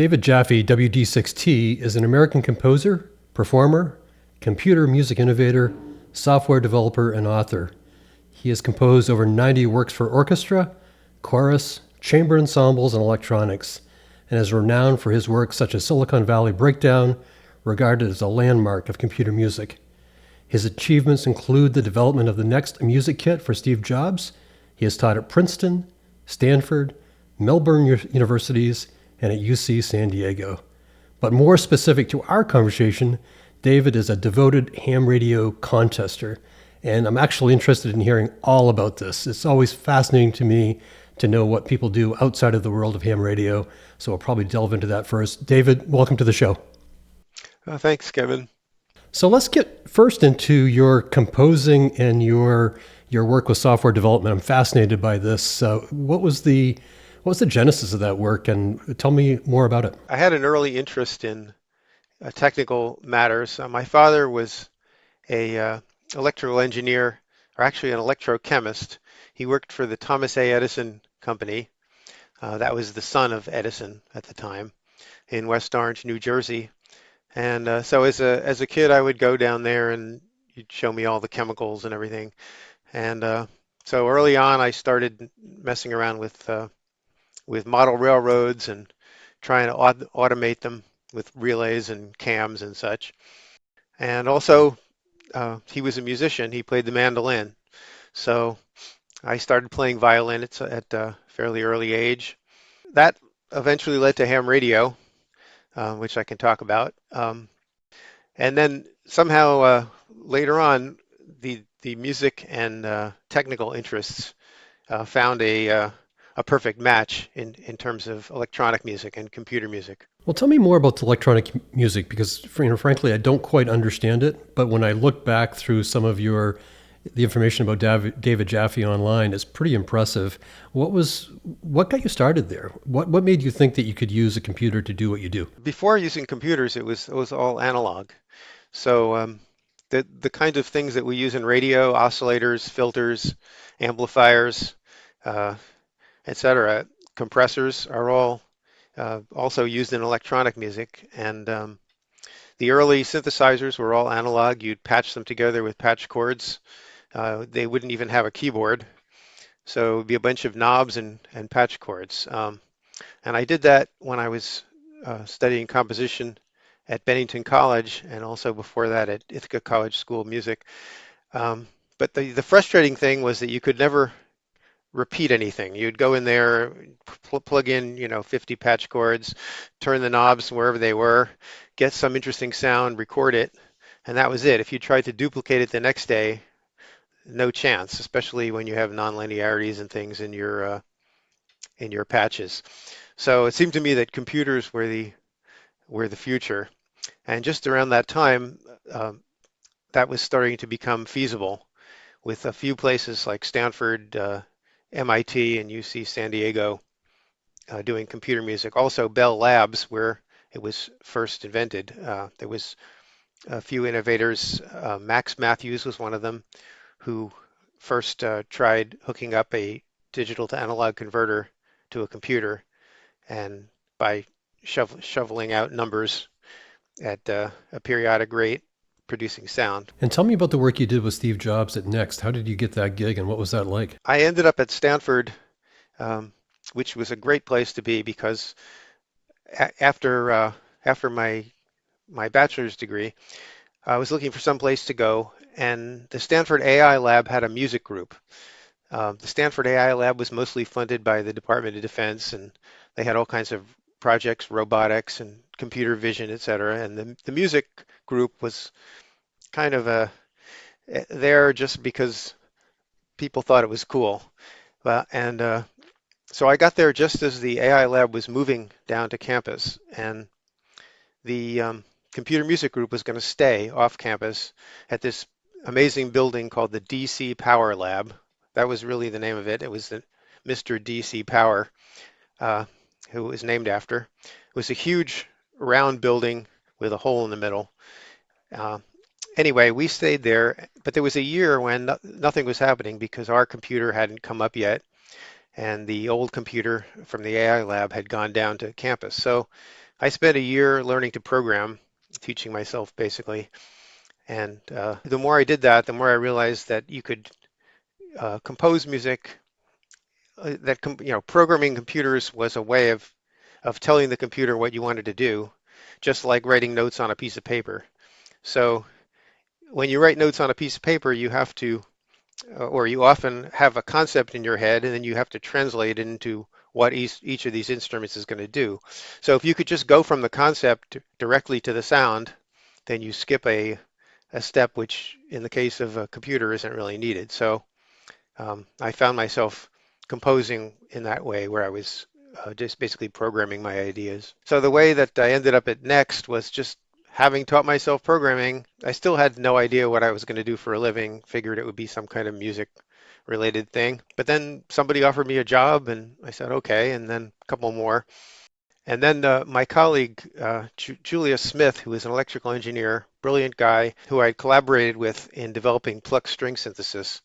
David Jaffe WD6T is an American composer, performer, computer music innovator, software developer, and author. He has composed over 90 works for orchestra, chorus, chamber ensembles, and electronics, and is renowned for his works such as Silicon Valley Breakdown, regarded as a landmark of computer music. His achievements include the development of the next music kit for Steve Jobs. He has taught at Princeton, Stanford, Melbourne universities, and at UC San Diego. But more specific to our conversation, David is a devoted ham radio contester, and I'm actually interested in hearing all about this. It's always fascinating to me to know what people do outside of the world of ham radio, so we'll probably delve into that first. David, welcome to the show. Thanks, Kevin. So let's get first into your composing and your work with software development. I'm fascinated by this. What was the genesis of that work, and tell me more about it? I had an early interest in technical matters. My father was a electrical engineer, or actually an electrochemist. He worked for the Thomas A. Edison Company. That was the son of Edison at the time in West Orange, New Jersey. And so as a kid, I would go down there and you'd show me all the chemicals and everything. And so early on, I started messing around with model railroads and trying to automate them with relays and cams and such. And also, he was a musician. He played the mandolin. So I started playing violin at a fairly early age. That eventually led to ham radio, which I can talk about. And then somehow later on, the music and technical interests found a perfect match in terms of electronic music and computer music. Well, tell me more about the electronic music, because frankly, I don't quite understand it. But when I look back through some of the information about David Jaffe online, it's pretty impressive. What got you started there? What made you think that you could use a computer to do what you do? Before using computers, it was all analog. So the kinds of things that we use in radio, oscillators, filters, amplifiers, etc., compressors are all also used in electronic music. And the early synthesizers were all analog. You'd patch them together with patch cords. They wouldn't even have a keyboard. So it would be a bunch of knobs and patch cords. And I did that when I was studying composition at Bennington College, and also before that at Ithaca College School of Music. But the frustrating thing was that you could never repeat anything. You'd go in there, plug in 50 patch cords, turn the knobs wherever they were, get some interesting sound, record it, and that was it. If you tried to duplicate it the next day, no chance, especially when you have nonlinearities and things in your patches. So it seemed to me that computers were the future. And just around that time, that was starting to become feasible with a few places like Stanford, MIT, and UC San Diego doing computer music. Also Bell Labs, where it was first invented. There was a few innovators. Max Matthews was one of them, who first tried hooking up a digital to analog converter to a computer, and by shoveling out numbers at a periodic rate, producing sound. And tell me about the work you did with Steve Jobs at Next. How did you get that gig, and what was that like? I ended up at Stanford, which was a great place to be because after my bachelor's degree, I was looking for some place to go, and the Stanford AI Lab had a music group. The Stanford AI Lab was mostly funded by the Department of Defense, and they had all kinds of projects, robotics and computer vision, etc. And the music group was kind of there just because people thought it was cool. So I got there just as the AI Lab was moving down to campus, and the computer music group was going to stay off campus at this amazing building called the DC Power Lab. That was really the name of it. It was the Mr. DC Power, who it was named after. It was a huge round building with a hole in the middle. Anyway, we stayed there, but there was a year when nothing was happening because our computer hadn't come up yet, and the old computer from the AI lab had gone down to campus. So I spent a year learning to program, teaching myself basically. And the more I did that, the more I realized that you could compose music. Programming computers was a way of telling the computer what you wanted to do, just like writing notes on a piece of paper. So when you write notes on a piece of paper, you have to, or you often have a concept in your head, and then you have to translate it into what each of these instruments is going to do. So if you could just go from the concept directly to the sound, then you skip a step, which in the case of a computer isn't really needed. So I found myself composing in that way where I was just basically programming my ideas. So the way that I ended up at Next was just having taught myself programming. I still had no idea what I was going to do for a living, figured it would be some kind of music related thing. But then somebody offered me a job and I said, okay, and then a couple more. And then my colleague, Julius Smith, who is an electrical engineer, brilliant guy, who I collaborated with in developing pluck string synthesis,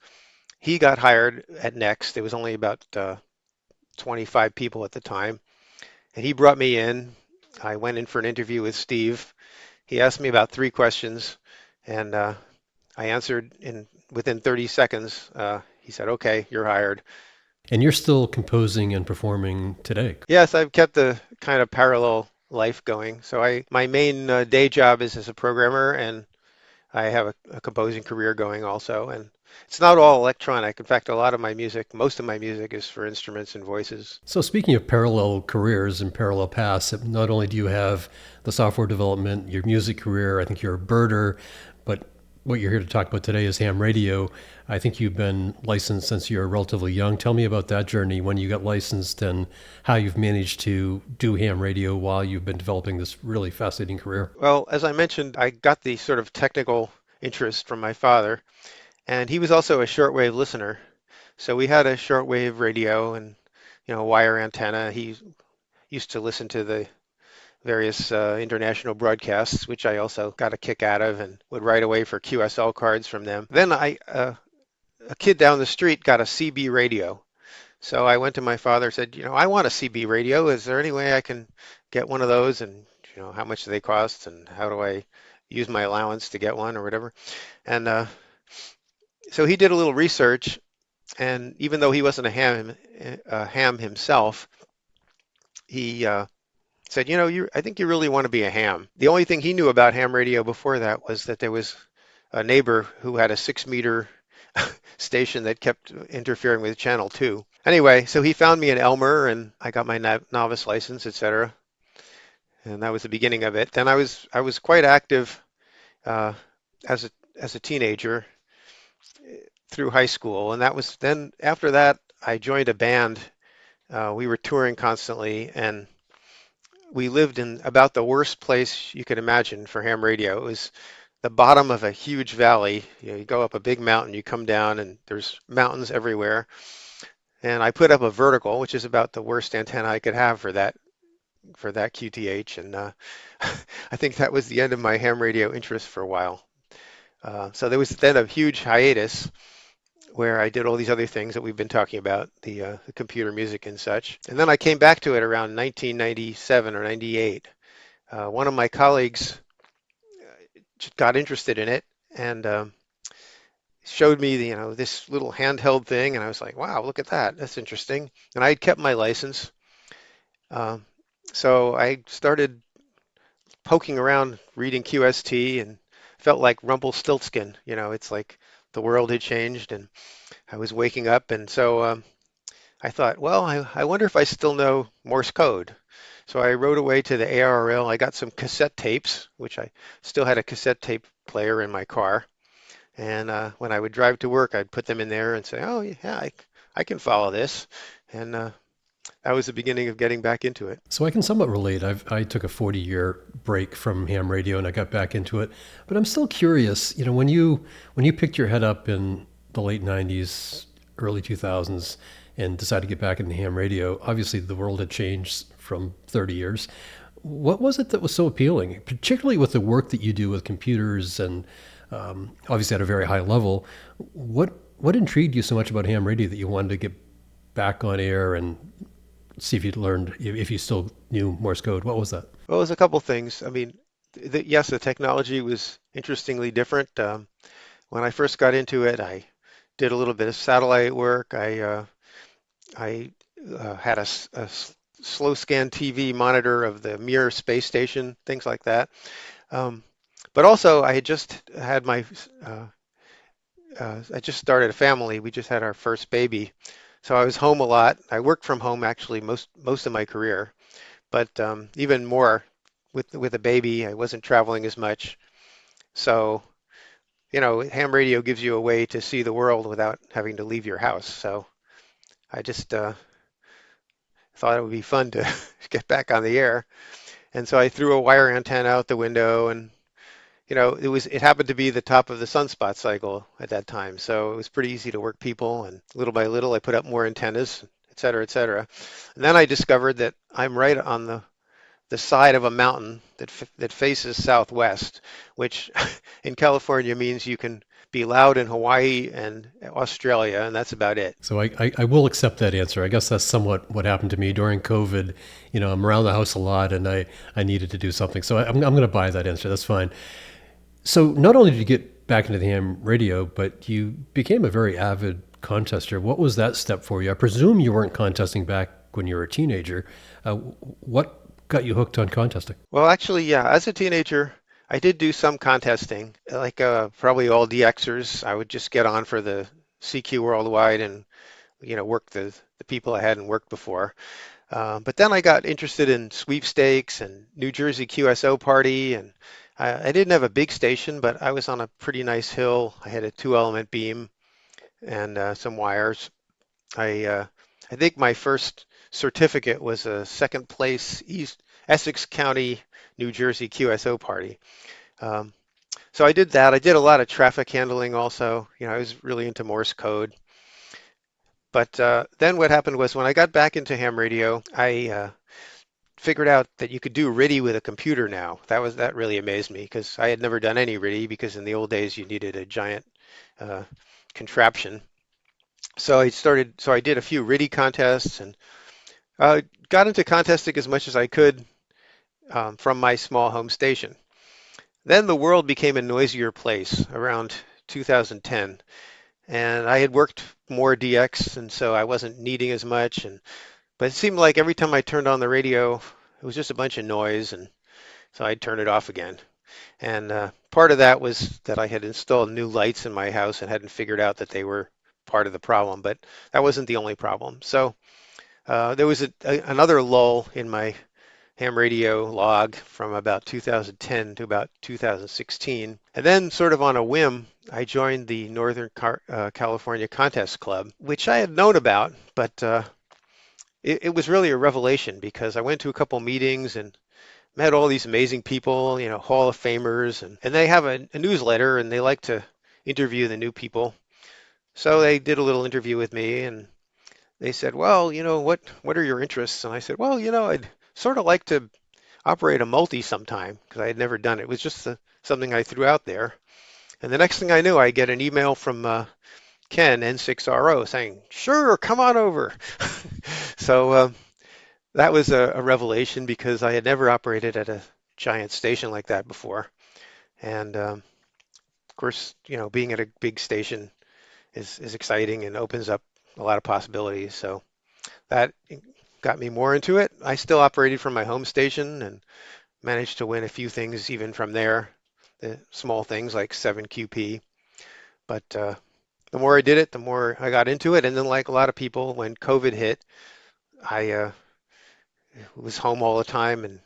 he got hired at Next. There was only about 25 people at the time. And he brought me in. I went in for an interview with Steve. He asked me about 3 questions, and I answered within 30 seconds. He said, okay, you're hired. And you're still composing and performing today. Yes, I've kept the kind of parallel life going. So my main day job is as a programmer, and I have a composing career going also. And it's not all electronic. In fact, a lot of my music, most of my music is for instruments and voices. So speaking of parallel careers and parallel paths, not only do you have the software development, your music career, I think you're a birder, but what you're here to talk about today is ham radio. I think you've been licensed since you were relatively young. Tell me about that journey, when you got licensed and how you've managed to do ham radio while you've been developing this really fascinating career. Well, as I mentioned, I got the sort of technical interest from my father, and he was also a shortwave listener. So we had a shortwave radio and, wire antenna. He used to listen to the various international broadcasts, which I also got a kick out of and would write away for QSL cards from them. Then a kid down the street got a CB radio. So I went to my father and said, I want a CB radio. Is there any way I can get one of those? And, how much do they cost? And how do I use my allowance to get one or whatever? And so he did a little research. And even though he wasn't a ham himself, he said, I think you really want to be a ham. The only thing he knew about ham radio before that was that there was a neighbor who had a 6-meter station that kept interfering with channel 2. Anyway, so he found me in Elmer, and I got my novice license, etc. And that was the beginning of it. Then I was quite active uh, as a teenager through high school, and that was then after that I joined a band. We were touring constantly, and we lived in about the worst place you could imagine for ham radio. It was the bottom of a huge valley. You go up a big mountain, you come down, and there's mountains everywhere. And I put up a vertical, which is about the worst antenna I could have for that QTH. And I think that was the end of my ham radio interest for a while. So there was then a huge hiatus where I did all these other things that we've been talking about, the computer music and such. And then I came back to it around 1997 or 98. One of my colleagues got interested in it and showed me this little handheld thing, and I was like, wow, look at that, that's interesting. And I had kept my license, so I started poking around reading QST and felt like Rumpelstiltskin. It's like the world had changed and I was waking up, and so I thought, well, I wonder if I still know Morse code. So I wrote away to the ARRL. I got some cassette tapes, which I still had a cassette tape player in my car. And when I would drive to work, I'd put them in there and say, oh, yeah, I can follow this. And that was the beginning of getting back into it. So I can somewhat relate. I took a 40-year break from ham radio and I got back into it. But I'm still curious, when you picked your head up in the late 90s, early 2000s, and decided to get back into ham radio, obviously the world had changed from 30 years. What was it that was so appealing, particularly with the work that you do with computers and obviously at a very high level? What intrigued you so much about ham radio that you wanted to get back on air and see if you learned, if you still knew Morse code. What was that? Well, it was a couple things. I mean, yes, the technology was interestingly different. When I first got into it, I did a little bit of satellite work. I had slow scan TV monitor of the Mir space station, things like that. Um, but also, I had just had uh, I just started a family. We just had our first baby, so I was home a lot. I worked from home actually most of my career, but even more with a baby, I wasn't traveling as much. So, ham radio gives you a way to see the world without having to leave your house. So I just thought it would be fun to get back on the air. And so I threw a wire antenna out the window and it happened to be the top of the sunspot cycle at that time. So it was pretty easy to work people and little by little I put up more antennas, et cetera, et cetera. And then I discovered that I'm right on the side of a mountain that faces southwest, which in California means you can be loud in Hawaii and Australia, and that's about it. So I will accept that answer. I guess that's somewhat what happened to me during COVID. I'm around the house a lot and I needed to do something. So I'm going to buy that answer. That's fine. So not only did you get back into the ham radio, but you became a very avid contester. What was that step for you? I presume you weren't contesting back when you were a teenager. What got you hooked on contesting? Well, actually, yeah, as a teenager, I did do some contesting. Like probably all DXers, I would just get on for the CQ Worldwide and work the people I hadn't worked before. But then I got interested in sweepstakes and New Jersey QSO Party, and I didn't have a big station, but I was on a pretty nice hill. I had a two-element beam and some wires. I think my first certificate was a second place East Essex County, New Jersey QSO Party. Um, so I did that. I did a lot of traffic handling also. I was really into Morse code. But then what happened was when I got back into ham radio, I figured out that you could do RTTY with a computer now. That really amazed me because I had never done any RTTY because in the old days you needed a giant uh, contraption. So I did a few RTTY contests and got into contesting as much as I could from my small home station. Then the world became a noisier place around 2010, and I had worked more DX, and so I wasn't needing as much. But it seemed like every time I turned on the radio, it was just a bunch of noise, and so I'd turn it off again. And part of that was that I had installed new lights in my house and hadn't figured out that they were part of the problem, but that wasn't the only problem. So there was another lull in my ham radio log from about 2010 to about 2016. And then, sort of on a whim, I joined the California Contest Club, which I had known about, but it was really a revelation because I went to a couple meetings and met all these amazing people, Hall of Famers, and they have a newsletter and they like to interview the new people. So they did a little interview with me and they said, well, what are your interests? And I said, well, I'd sort of like to operate a multi sometime because I had never done it. It was just something I threw out there. And the next thing I knew, I get an email from Ken, N6RO, saying, sure, come on over. So that was a revelation because I had never operated at a giant station like that before. And of course, being at a big station is exciting and opens up a lot of possibilities. So that got me more into it. I still operated from my home station and managed to win a few things even from there, the small things like 7QP. But the more I did it, the more I got into it. And then, like a lot of people, when COVID hit, I was home all the time and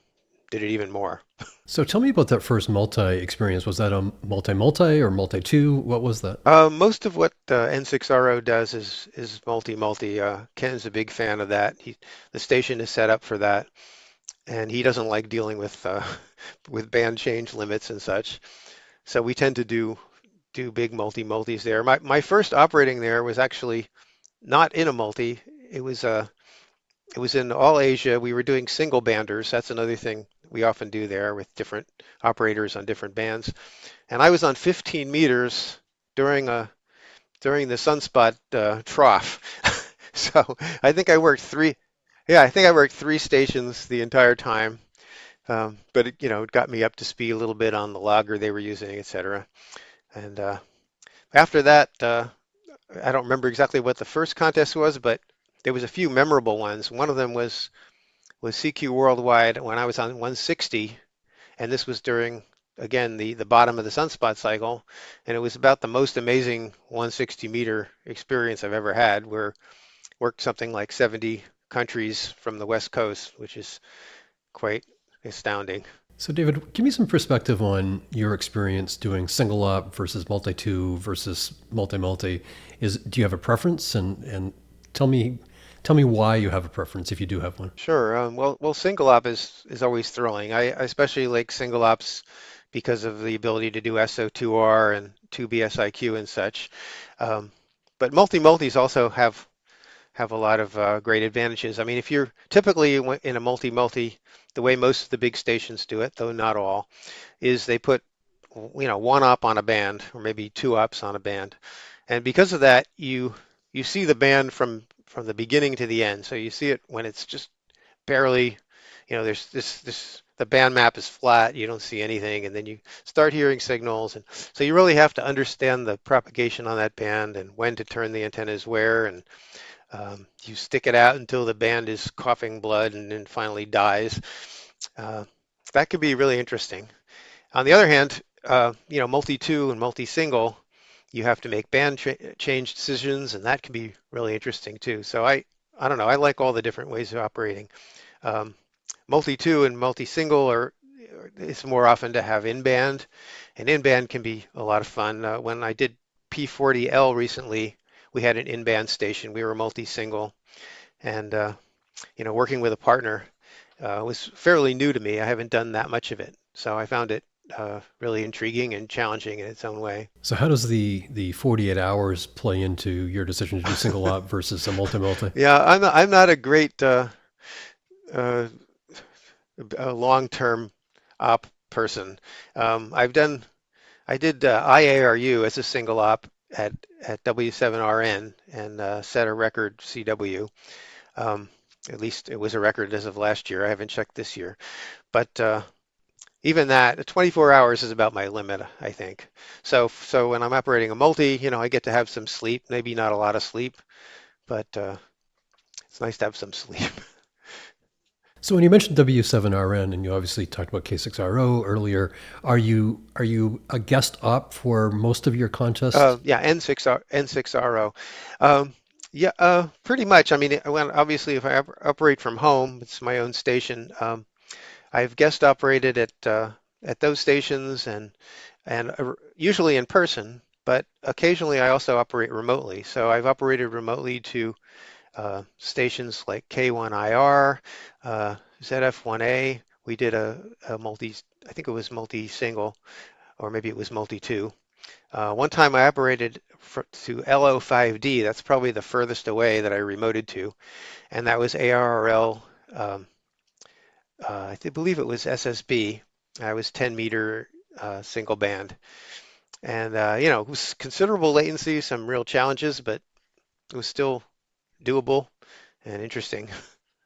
did it even more. So tell me about that first multi experience. Was that a multi or multi two? What was that? Most of what N6RO does is multi-multi. Ken's a big fan of that. The station is set up for that, and he doesn't like dealing with with band change limits and such. So we tend to do big multis there. My first operating there was actually not in a multi. It was it was in all Asia. We were doing single banders. That's another thing we often do there with different operators on different bands. And I was on 15 meters during during the sunspot trough. So I think I worked three. Yeah, I think I worked 3 stations the entire time. But it got me up to speed a little bit on the logger they were using, etc. And after that, I don't remember exactly what the first contest was, but there was a few memorable ones. One of them was CQ Worldwide when I was on 160, and this was during again the bottom of the sunspot cycle, and it was about the most amazing 160 meter experience I've ever had. Where worked something like 70 countries from the West Coast, which is quite astounding. So, David, give me some perspective on your experience doing single op versus multi-two versus multi-multi. Do you have a preference? And tell me why you have a preference if you do have one. Sure. Well, single op is always thrilling. I especially like single ops because of the ability to do SO2R and 2BSIQ and such. Um, but multis also have a lot of great advantages. I mean, if you're typically in a multi, the way most of the big stations do it, though not all, is they put one op on a band or maybe two ops on a band, and because of that, you see the band from the beginning to the end. So you see it when it's just barely, there's this the band map is flat, you don't see anything, and then you start hearing signals, and so you really have to understand the propagation on that band and when to turn the antennas where, and you stick it out until the band is coughing blood and then finally dies. Uh, that could be really interesting. On the other hand, multi-two and multi-single, you have to make band change decisions, and that can be really interesting too. So I don't know. I like all the different ways of operating. Um, multi-two and multi-single it's more often to have in-band, and in-band can be a lot of fun. When I did P40L recently, we had an in-band station. We were multi-single, and working with a partner was fairly new to me. I haven't done that much of it, so I found it really intriguing and challenging in its own way. So, how does the 48 hours play into your decision to do single op versus a multi-multi? Yeah, I'm not a great uh, long-term op person. I did IARU as a single op at W7RN and set a record CW. Um, at least it was a record as of last year. I haven't checked this year, but even that, 24 hours is about my limit, I think. So when I'm operating a multi, I get to have some sleep, maybe not a lot of sleep, but it's nice to have some sleep. So, when you mentioned W7RN, and you obviously talked about K6RO earlier, are you a guest op for most of your contests? Yeah, N6RO. Yeah, pretty much. I mean, obviously if I operate from home, it's my own station. I've guest operated at those stations and usually in person, but occasionally I also operate remotely. So I've operated remotely to stations like K1IR, ZF1A. We did a multi, I think it was multi-single, or maybe it was multi-two. One time I operated to LO5D. That's probably the furthest away that I remoted to, and that was ARRL. Believe it was SSB. I was 10 meter single band, and it was considerable latency, some real challenges, but it was still doable and interesting.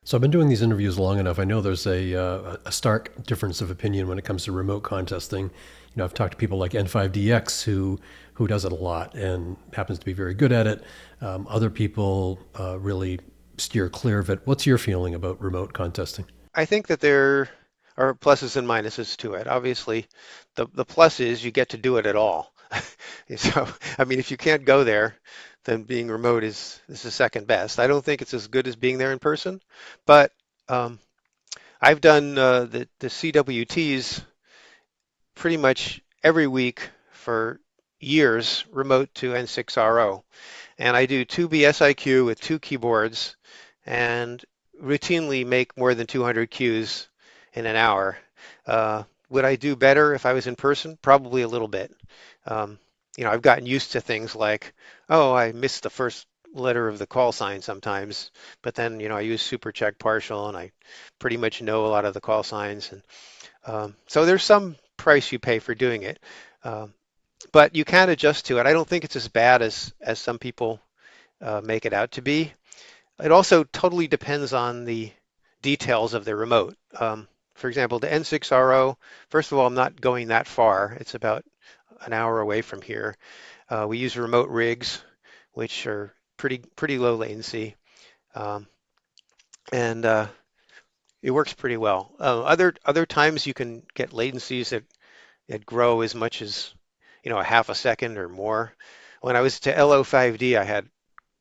So, I've been doing these interviews long enough. I know there's a stark difference of opinion when it comes to remote contesting. I've talked to people like N5DX who does it a lot and happens to be very good at it. Other people really steer clear of it. What's your feeling about remote contesting? I think that there are pluses and minuses to it. Obviously, the plus is you get to do it at all. So, I mean, if you can't go there, then being remote is the second best. I don't think it's as good as being there in person, but um, I've done the CWTs pretty much every week for years, remote to N6RO. And I do 2BSIQ with 2 keyboards and routinely make more than 200 cues in an hour. Would I do better if I was in person? Probably a little bit. Um, I've gotten used to things like, oh, I missed the first letter of the call sign sometimes, but then, I use super check partial and I pretty much know a lot of the call signs. And so there's some price you pay for doing it, um, but you can adjust to it. I don't think it's as bad as some people make it out to be. It also totally depends on the details of the remote. For example, the N6RO, first of all, I'm not going that far. It's about an hour away from here. We use remote rigs, which are pretty low latency, um, and it works pretty well. Other times you can get latencies that grow as much as a half a second or more. When I was to LO5D, I had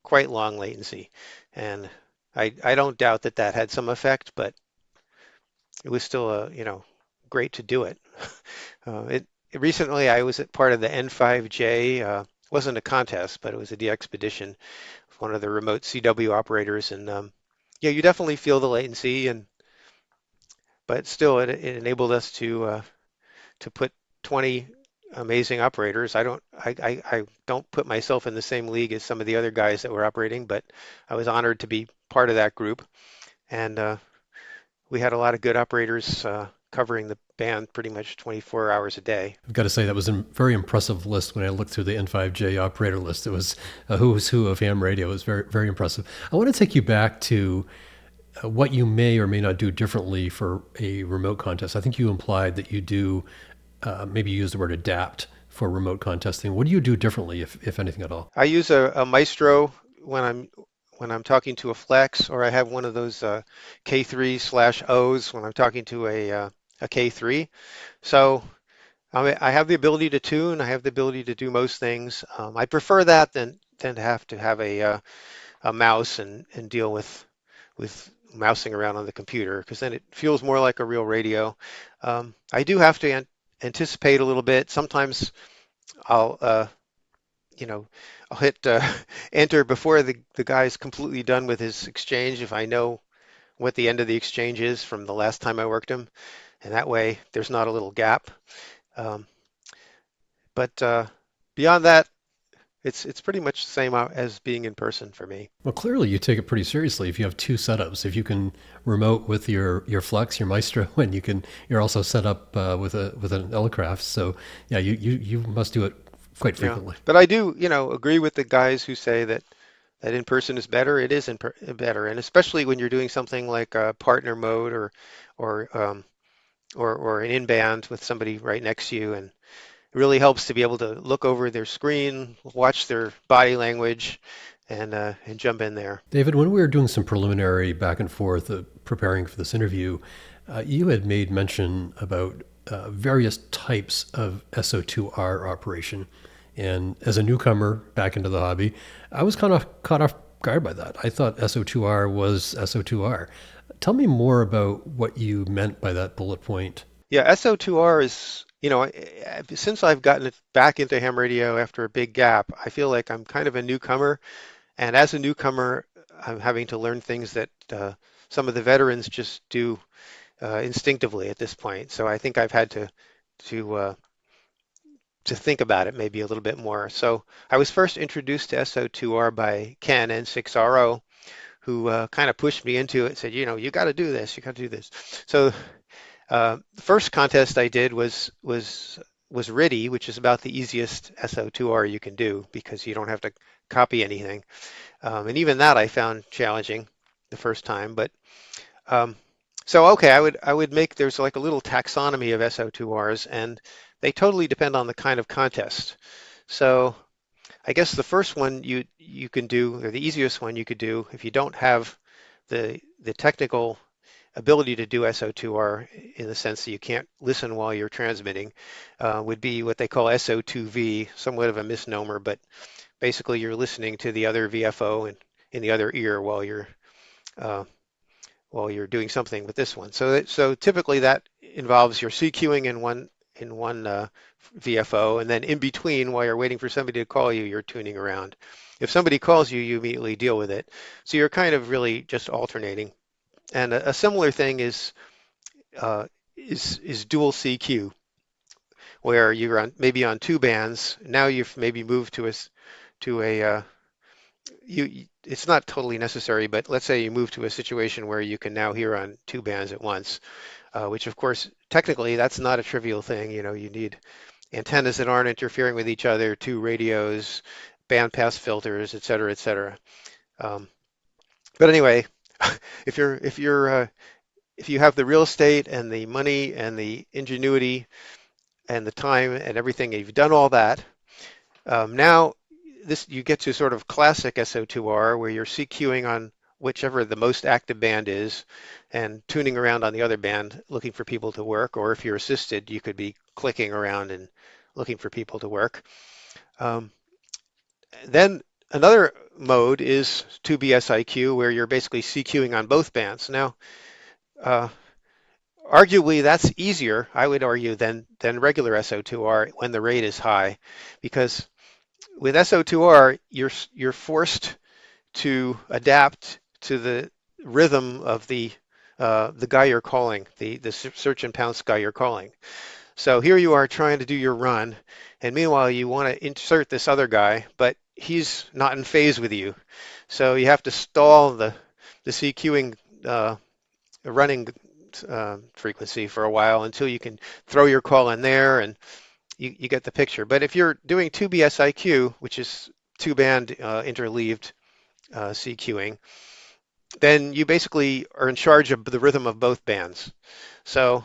quite long latency, and I don't doubt that that had some effect, but it was still great to do it. Recently I was at part of the N5J. Wasn't a contest, but it was a DXpedition, one of the remote CW operators, and yeah, you definitely feel the latency, and but still it enabled us to put 20 amazing operators. I don't put myself in the same league as some of the other guys that were operating, but I was honored to be part of that group, and we had a lot of good operators covering the band pretty much 24 hours a day. I've got to say that was a very impressive list when I looked through the N5J operator list. It was a who's who of ham radio. It was very, very impressive. I want to take you back to what you may or may not do differently for a remote contest. I think you implied that you do, maybe you use the word adapt for remote contesting. What do you do differently, if anything at all? I use a Maestro when I'm talking to a flex, or I have one of those K3/O's when I'm talking to a K3. So I have the ability to tune. I have the ability to do most things. I prefer that than to have a mouse and deal with mousing around on the computer, because then it feels more like a real radio. I do have to anticipate a little bit. Sometimes I'll you know, I'll hit enter before the guy's completely done with his exchange if I know what the end of the exchange is from the last time I worked him, and that way there's not a little gap. Um, but beyond that, it's pretty much the same as being in person for me. Well, clearly you take it pretty seriously if you have two setups. If you can remote with your Flex, your Maestro, and you're also set up with an Elecraft. So yeah, you must do it quite Yeah, frequently. but I do, agree with the guys who say that in person is better. It is better, and especially when you're doing something like partner mode or um, or an in band with somebody right next to you, and it really helps to be able to look over their screen, watch their body language, and jump in there. David, when we were doing some preliminary back and forth preparing for this interview, you had made mention about various types of SO2R operation. And as a newcomer back into the hobby, I was kind of caught off guard by that. I thought SO2R was SO2R. Tell me more about what you meant by that bullet point. Yeah, SO2R is, since I've gotten it back into ham radio after a big gap, I feel like I'm kind of a newcomer. And as a newcomer, I'm having to learn things that some of the veterans just do instinctively at this point. So I think I've had to uh, to think about it maybe a little bit more. So I was first introduced to SO2R by Ken N6RO, who kind of pushed me into it, said, you got to do this, you got to do this. So the first contest I did was RIDI, which is about the easiest SO2R you can do because you don't have to copy anything. And even that I found challenging the first time. But so okay, I would make there's like a little taxonomy of SO2Rs, and they totally depend on the kind of contest. So I guess the first one you can do, or the easiest one you could do, if you don't have the technical ability to do SO2R in the sense that you can't listen while you're transmitting, would be what they call SO2V, somewhat of a misnomer, but basically you're listening to the other VFO in the other ear uh, while you're doing something with this one. So typically that involves your CQing in one VFO, and then in between, while you're waiting for somebody to call you, you're tuning around. If somebody calls you, you immediately deal with it. So you're kind of really just alternating. And a similar thing uh, is dual CQ, where you're maybe on two bands. Now you've maybe moved to a it's not totally necessary, but let's say you move to a situation where you can now hear on two bands at once, which of course technically that's not a trivial thing. You need antennas that aren't interfering with each other, two radios, bandpass filters, et cetera, et cetera. Um, But anyway, if you have the real estate and the money and the ingenuity and the time and everything, and you've done all that, now this you get to sort of classic SO2R where you're CQing on whichever the most active band is and tuning around on the other band looking for people to work, or if you're assisted, you could be clicking around and looking for people to work. Um, then another mode is 2BSIQ where you're basically CQing on both bands. Now, uh, arguably that's easier, I would argue, than regular SO2R when the rate is high, because with SO2R, you're forced to adapt to the rhythm of the guy you're calling, the search and pounce guy you're calling. So here you are trying to do your run, and meanwhile you want to insert this other guy, but he's not in phase with you. So you have to stall the CQing running frequency for a while until you can throw your call in there and you get the picture. But if you're doing 2BSIQ, which is two-band interleaved CQing, then you basically are in charge of the rhythm of both bands. So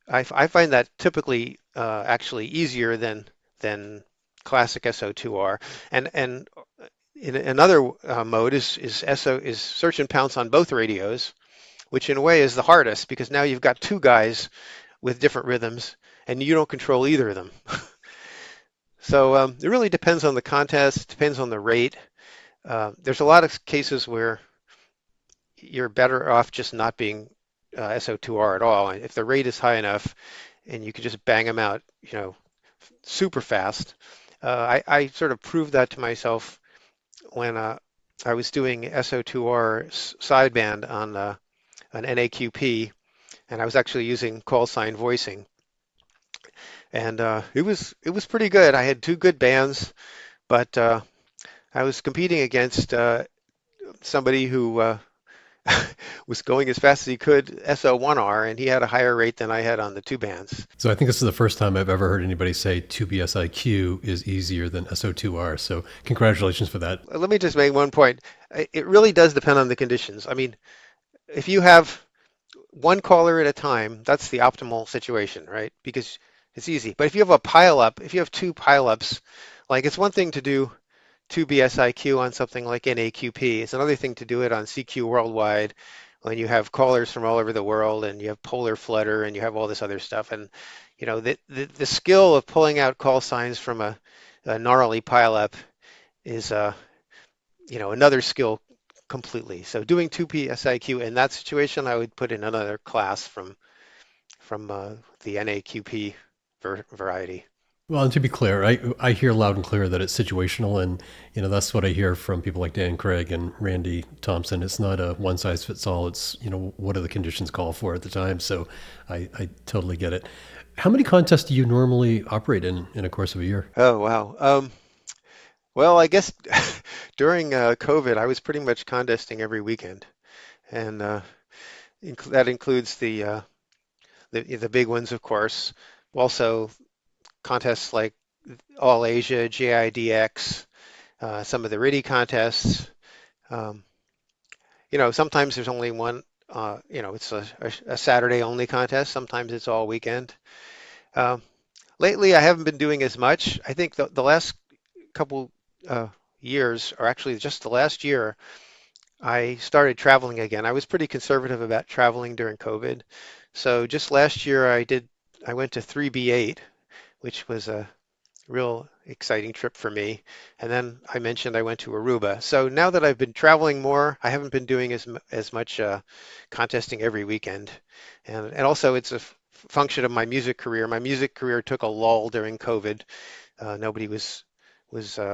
I find that typically actually easier than classic SO2R. And in another mode is search and pounce on both radios, which in a way is the hardest because now you've got two guys with different rhythms and you don't control either of them. So it really depends on the contest, depends on the rate. There's a lot of cases where you're better off just not being SO2R at all. If the rate is high enough and you can just bang them out, super fast. I sort of proved that to myself when I was doing SO2R sideband on an NAQP, and I was actually using call sign voicing, and it was pretty good. I had two good bands, but I was competing against somebody who was going as fast as he could SO1R, and he had a higher rate than I had on the two bands. So I think this is the first time I've ever heard anybody say 2BSIQ is easier than SO2R. So congratulations for that. Let me just make one point. It really does depend on the conditions. I mean, if you have one caller at a time, that's the optimal situation, right? Because it's easy. But if you have a pile up, if you have two pile ups, like it's one thing to do 2BSIQ on something like NAQP. It's another thing to do it on CQ worldwide when you have callers from all over the world and you have polar flutter and you have all this other stuff. And the skill of pulling out call signs from a gnarly pileup is another skill completely. So doing 2PSIQ in that situation, I would put in another class from the NAQP variety. Well, and to be clear, I hear loud and clear that it's situational, and that's what I hear from people like Dan Craig and Randy Thompson. It's not a one size fits all. It's what do the conditions call for at the time. So I totally get it. How many contests do you normally operate in a course of a year? Oh, wow. Well, I guess during COVID, I was pretty much contesting every weekend, and that includes the big ones, of course. Also, contests like All Asia, JIDX, some of the RIDI contests. Um, sometimes there's only one. It's a Saturday only contest. Sometimes it's all weekend. Um, Lately, I haven't been doing as much. I think the last couple uh, years, or actually just the last year, I started traveling again. I was pretty conservative about traveling during COVID. So just last year, I went to 3B8, which was a real exciting trip for me. And then I mentioned I went to Aruba. So now that I've been traveling more, I haven't been doing as much contesting every weekend. And also it's a function of my music career. My music career took a lull during COVID. Nobody was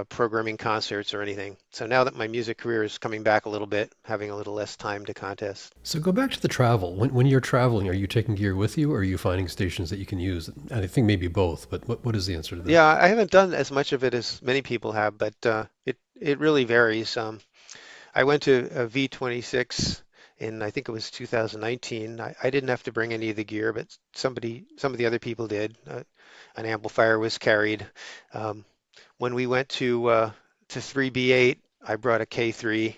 programming concerts or anything. So now that my music career is coming back a little bit, having a little less time to contest. So go back to the travel. When you're traveling, are you taking gear with you, or are you finding stations that you can use? And I think maybe both. But what is the answer to that? Yeah, I haven't done as much of it as many people have, but it really varies. I went to a V26 in I think it was 2019. I didn't have to bring any of the gear, but some of the other people did. An amplifier was carried. When we went to 3B8, I brought a K3.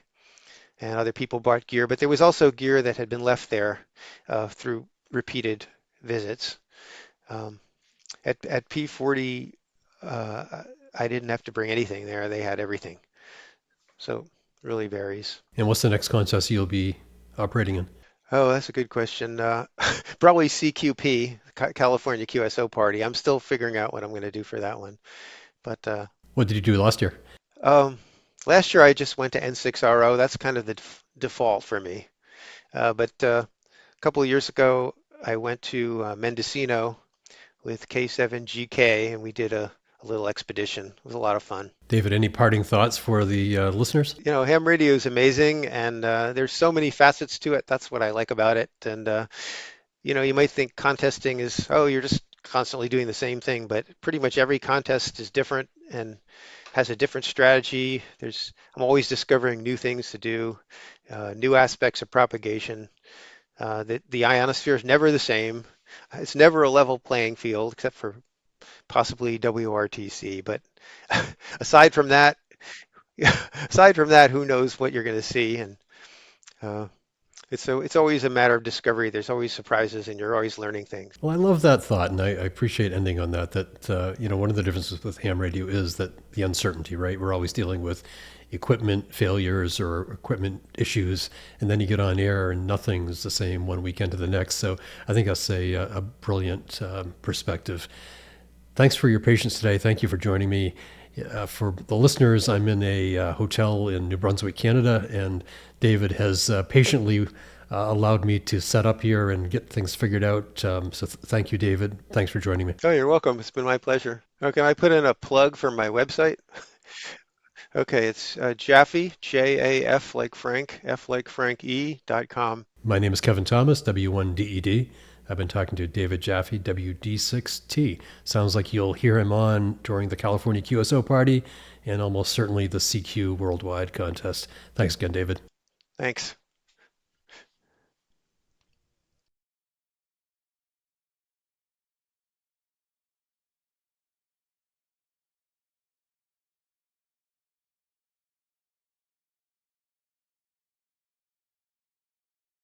and other people bought gear, but there was also gear that had been left there through repeated visits. Um, at P40, I didn't have to bring anything there. They had everything. So it really varies. And what's the next contest you'll be operating in? Oh, that's a good question. Probably CQP, California QSO Party. I'm still figuring out what I'm going to do for that one. But What did you do last year? um, last year I just went to N6RO. That's kind of the default for me. But a couple of years ago, I went to Mendocino with K7GK, and we did a little expedition. It was a lot of fun. David, any parting thoughts for the listeners? You know, ham radio is amazing, and there's so many facets to it. That's what I like about it. And you know, you might think contesting is, oh, you're just constantly doing the same thing, but pretty much every contest is different and has a different strategy. I'm always discovering new things to do, new aspects of propagation. The ionosphere is never the same. It's never a level playing field, except for possibly WRTC. But aside from that, aside from that, who knows what you're going to see? And uh, it's always a matter of discovery. There's always surprises, and you're always learning things. Well, I love that thought, and I appreciate ending on that. That one of the differences with ham radio is that the uncertainty, right? We're always dealing with equipment failures or equipment issues, and then you get on air and nothing's the same one weekend to the next. So I think that's a brilliant perspective. Thanks for your patience today. Thank you for joining me. For the listeners, I'm in a hotel in New Brunswick, Canada, and David has patiently allowed me to set up here and get things figured out. Thank you, David. Thanks for joining me. Oh, you're welcome. It's been my pleasure. Okay, I put in a plug for my website. Okay, it's Jaffe, Jaf like Frank, F like Frank E.com. My name is Kevin Thomas, W1DED. I've been talking to David Jaffe, WD6T. Sounds like you'll hear him on during the California QSO Party and almost certainly the CQ Worldwide contest. Thanks again, David. Thanks.